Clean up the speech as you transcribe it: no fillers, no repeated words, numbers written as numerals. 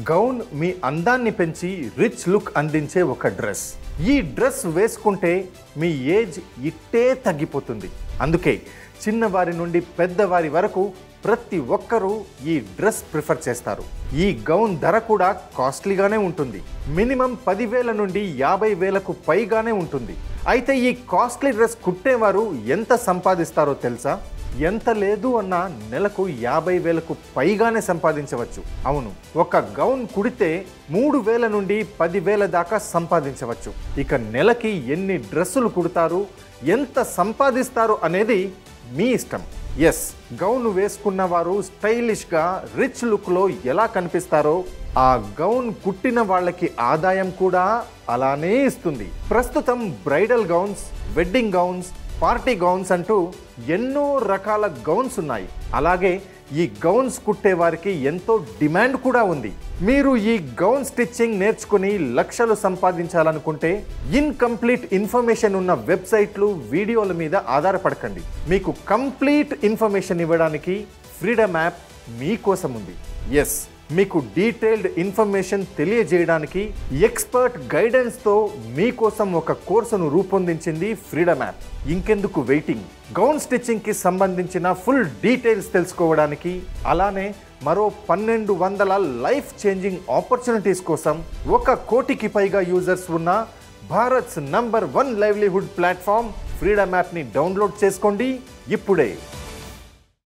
Gown మీ అందాన్ని పెంచి rich look అందించే ఒక డ్రెస్. ఈ డ్రెస్ వేసుకుంటే మీ ఏజ్ ఇట్టే తగ్గిపోతుంది. అందుకే చిన్నవారి నుండి పెద్దవారి వరకు ప్రతి ఒక్కరూ ఈ డ్రెస్ ప్రిఫర్ చేస్తారు. ఈ గౌన్ ధర కూడా కాస్ట్లీగానే ఉంటుంది. మినిమం 10,000 నుండి 50,000కు పైగానే ఉంటుంది. అయితే ఈ కాస్ట్లీ డ్రెస్ కుట్టేవారు ఎంత సంపాదిస్తారో తెలుసా? ఎంత లేదు అన్న నెలకు 50,000కు పైగానే సంపాదించవచ్చు. అవును, ఒక గౌన్ కుడితే 3,000 నుండి 10,000 దాకా సంపాదించవచ్చు. ఇక నెలకి ఎన్ని డ్రెస్సులు కుడతారు, ఎంత సంపాదిస్తారు అనేది మీ ఇష్టం. ఎస్, గౌన్ వేసుకున్న వారు స్టైలిష్గా రిచ్ లుక్లో ఎలా కనిపిస్తారో ఆ గౌన్ కుట్టిన వాళ్ళకి ఆదాయం కూడా అలానే ఇస్తుంది. ప్రస్తుతం bridal gowns, wedding gowns, party gowns అంటూ ఎన్నో రకాల గౌన్స్ ఉన్నాయి. అలాగే ఈ గౌన్స్ కుట్టే వారికి ఎంతో డిమాండ్ కూడా ఉంది. మీరు ఈ గౌన్ స్టిచ్చింగ్ నేర్చుకుని లక్షలు సంపాదించాలనుకుంటే ఇన్కంప్లీట్ ఇన్ఫర్మేషన్ ఉన్న వెబ్సైట్లు, వీడియోల మీద ఆధారపడకండి. మీకు కంప్లీట్ ఇన్ఫర్మేషన్ ఇవ్వడానికి ఫ్రీడమ్ యాప్ మీకోసం ఉంది. ఎస్, మీకు డీటెయిల్డ్ ఇన్ఫర్మేషన్ తెలియజేయడానికి ఎక్స్పర్ట్ గైడెన్స్తో మీకోసం ఒక కోర్సును రూపొందించింది ఫ్రీడమ్ యాప్. ఇంకెందుకు వెయిటింగ్? గౌన్ స్టిచ్చింగ్కి సంబంధించిన ఫుల్ డీటెయిల్స్ తెలుసుకోవడానికి, అలానే మరో 1,200 లైఫ్ చేంజింగ్ ఆపర్చునిటీస్ కోసం 1 కోటికి పైగా యూజర్స్ ఉన్న Bharats number 1 livelihood platform freedom యాప్ని డౌన్లోడ్ చేసుకోండి ఇప్పుడే.